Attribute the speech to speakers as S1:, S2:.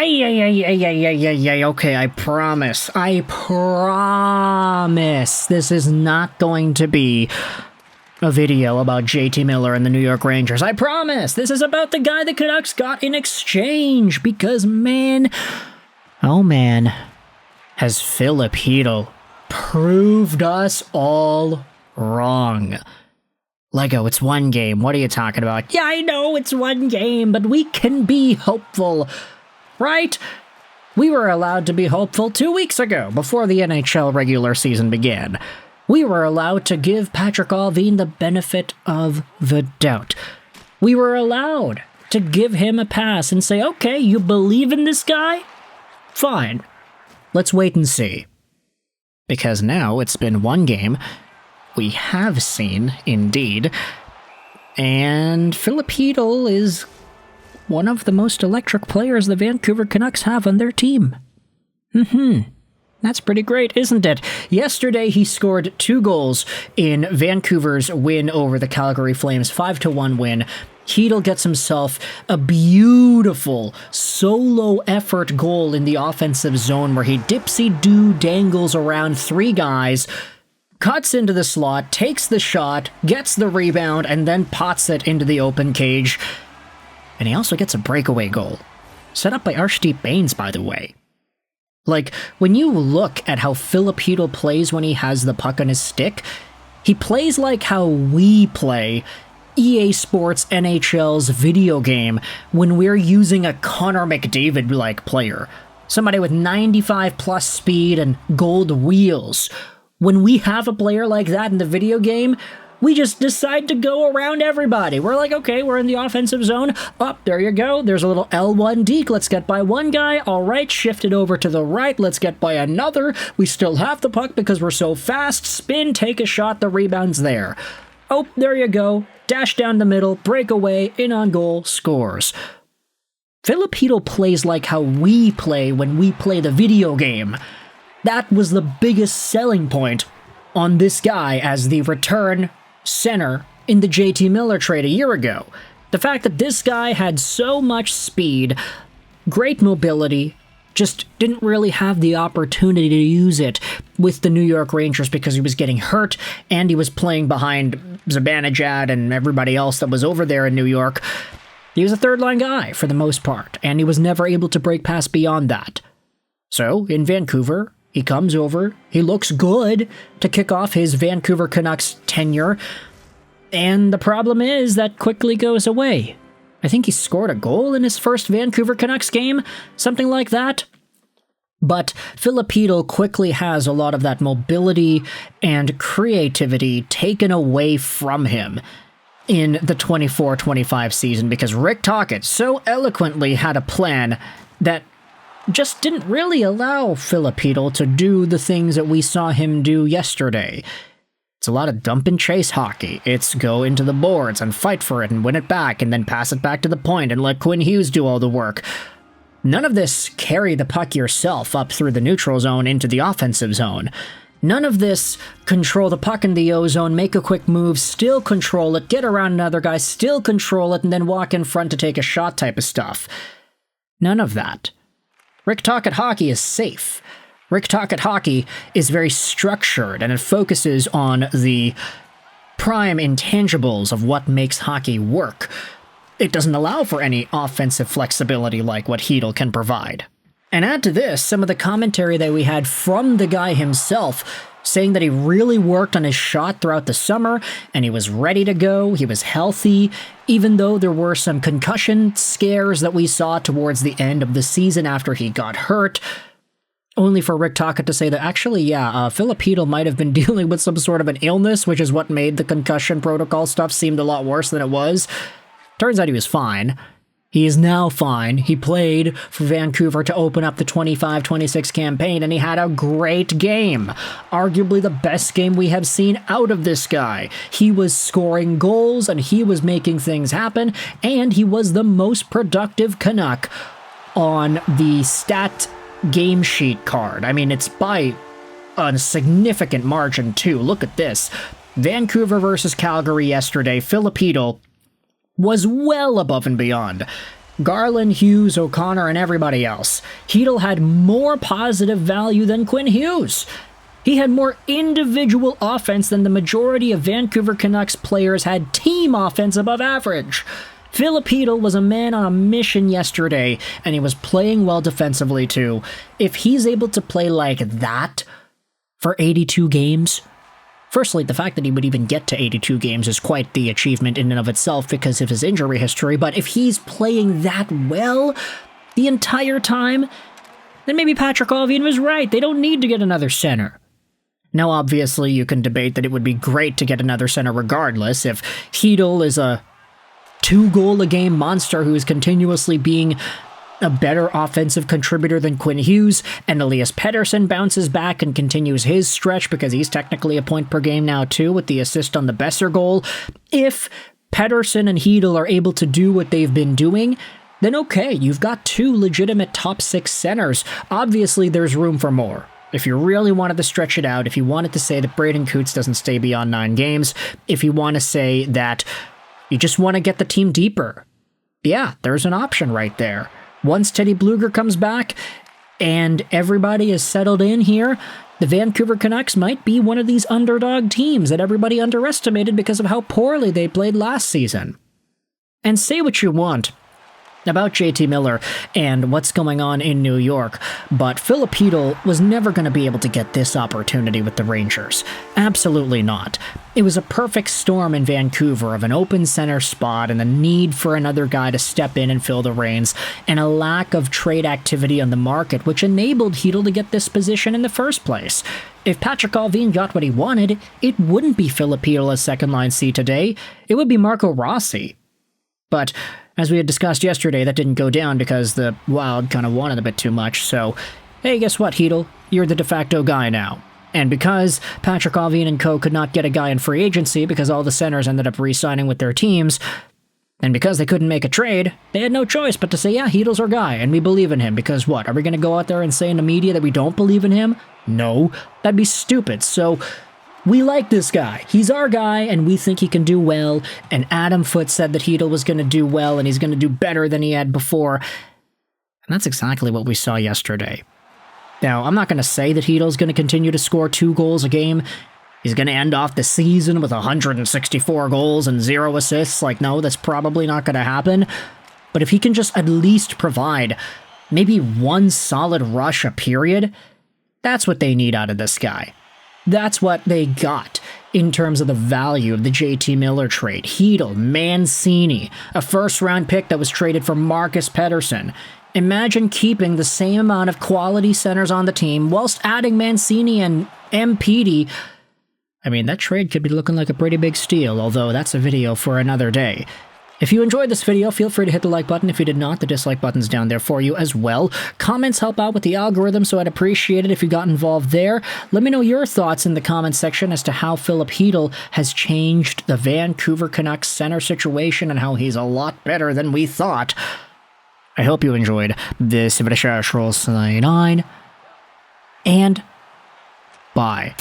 S1: Yeah, okay, I promise. This is not going to be a video about JT Miller and the New York Rangers. I promise. This is about the guy the Canucks got in exchange because, man, oh man, has Filip Chytil proved us all wrong. Lego, it's one game. What are you talking about? Yeah, I know it's one game, but we can be hopeful, right? We were allowed to be hopeful 2 weeks ago, before the NHL regular season began. We were allowed to give Patrick Allvin the benefit of the doubt. We were allowed to give him a pass and say, okay, you believe in this guy? Fine. Let's wait and see. Because now it's been one game. We have seen, indeed. And Filip Chytil is one of the most electric players the Vancouver Canucks have on their team. That's pretty great, isn't it? Yesterday, he scored 2 goals in Vancouver's win over the Calgary Flames, 5-1 win. Chytil gets himself a beautiful solo effort goal in the offensive zone where he dipsy-doo dangles around 3 guys, cuts into the slot, takes the shot, gets the rebound, and then pots it into the open cage. And he also gets a breakaway goal, set up by Arshdeep Bains, by the way. Like, when you look at how Filip Chytil plays when he has the puck on his stick, he plays like how we play EA Sports NHL's video game when we're using a Connor McDavid-like player. Somebody with 95-plus speed and gold wheels. When we have a player like that in the video game, we just decide to go around everybody. We're like, okay, we're in the offensive zone. Up, there you go. There's a little L1 deke. Let's get by one guy. All right, shift it over to the right. Let's get by another. We still have the puck because we're so fast. Spin, take a shot. The rebound's there. Oh, there you go. Dash down the middle, breakaway, in on goal, scores. Filip Chytil plays like how we play when we play the video game. That was the biggest selling point on this guy as the return center in the JT Miller trade a year ago. The fact that this guy had so much speed, great mobility, just didn't really have the opportunity to use it with the New York Rangers because he was getting hurt and he was playing behind Zibanejad and everybody else that was over there in New York. He was a third-line guy for the most part, and he was never able to break past beyond that. So, in Vancouver, he comes over, he looks good to kick off his Vancouver Canucks tenure, and the problem is that quickly goes away. I think he scored a goal in his first Vancouver Canucks game, something like that. But Filip Chytil quickly has a lot of that mobility and creativity taken away from him in the 24-25 season because Rick Tocchet so eloquently had a plan that just didn't really allow Filip Chytil to do the things that we saw him do yesterday. It's a lot of dump and chase hockey. It's go into the boards and fight for it and win it back and then pass it back to the point and let Quinn Hughes do all the work. None of this carry the puck yourself up through the neutral zone into the offensive zone. None of this control the puck in the O zone, make a quick move, still control it, get around another guy, still control it, and then walk in front to take a shot type of stuff. None of that. Rick Tocchet hockey is safe. Rick Tocchet hockey is very structured, and it focuses on the prime intangibles of what makes hockey work. It doesn't allow for any offensive flexibility like what Chytil can provide. And add to this some of the commentary that we had from the guy himself, saying that he really worked on his shot throughout the summer, and he was ready to go, he was healthy, even though there were some concussion scares that we saw towards the end of the season after he got hurt, only for Rick Tocchet to say that actually, Filip Chytil might have been dealing with some sort of an illness, which is what made the concussion protocol stuff seem a lot worse than it was. Turns out he was fine. He is now fine. He played for Vancouver to open up the 25-26 campaign, and he had a great game. Arguably the best game we have seen out of this guy. He was scoring goals, and he was making things happen, and he was the most productive Canuck on the stat game sheet card. I mean, it's by a significant margin, too. Look at this. Vancouver versus Calgary yesterday. Filip Chytil was well above and beyond. Garland, Hughes, O'Connor, and everybody else. Chytil had more positive value than Quinn Hughes. He had more individual offense than the majority of Vancouver Canucks players had team offense above average. Filip Chytil was a man on a mission yesterday, and he was playing well defensively too. If he's able to play like that for 82 games, firstly, the fact that he would even get to 82 games is quite the achievement in and of itself because of his injury history, but if he's playing that well the entire time, then maybe Patrik Allvin was right. They don't need to get another center. Now, obviously, you can debate that it would be great to get another center regardless if Chytil is a 2-goal-a-game monster who is continuously being a better offensive contributor than Quinn Hughes, and Elias Pettersson bounces back and continues his stretch because he's technically a point per game now too with the assist on the Besser goal. If Pettersson and Chytil are able to do what they've been doing, then okay, you've got 2 legitimate top 6 centers. Obviously, there's room for more. If you really wanted to stretch it out, if you wanted to say that Braden Coots doesn't stay beyond 9 games, if you want to say that you just want to get the team deeper, yeah, there's an option right there. Once Teddy Blueger comes back and everybody is settled in here, the Vancouver Canucks might be one of these underdog teams that everybody underestimated because of how poorly they played last season. And say what you want about JT Miller and what's going on in New York, but Filip Chytil was never going to be able to get this opportunity with the Rangers. Absolutely not. It was a perfect storm in Vancouver of an open center spot and the need for another guy to step in and fill the reins, and a lack of trade activity on the market, which enabled Chytil to get this position in the first place. If Patrik Allvin got what he wanted, it wouldn't be Filip Chytil as second-line C today. It would be Marco Rossi. But as we had discussed yesterday, that didn't go down because the Wild kind of wanted a bit too much, so hey, guess what, Chytil? You're the de facto guy now. And because Patrik Allvin and co. could not get a guy in free agency because all the centers ended up re-signing with their teams, and because they couldn't make a trade, they had no choice but to say, yeah, Chytil's our guy, and we believe in him, because what, are we going to go out there and say in the media that we don't believe in him? No, that'd be stupid, so we like this guy. He's our guy, and we think he can do well, and Adam Foote said that Chytil was going to do well, and he's going to do better than he had before, and that's exactly what we saw yesterday. Now, I'm not going to say that Chytil's going to continue to score 2 goals a game. He's going to end off the season with 164 goals and 0 assists. Like, no, that's probably not going to happen. But if he can just at least provide maybe 1 solid rush a period, that's what they need out of this guy. That's what they got in terms of the value of the JT Miller trade. Chytil, Mancini, a first-round pick that was traded for Marcus Pettersson. Imagine keeping the same amount of quality centers on the team whilst adding Mancini and MPD. I mean, that trade could be looking like a pretty big steal, although that's a video for another day. If you enjoyed this video, feel free to hit the like button. If you did not, the dislike button's down there for you as well. Comments help out with the algorithm, so I'd appreciate it if you got involved there. Let me know your thoughts in the comments section as to how Filip Chytil has changed the Vancouver Canucks center situation and how he's a lot better than we thought. I hope you enjoyed this video, and bye.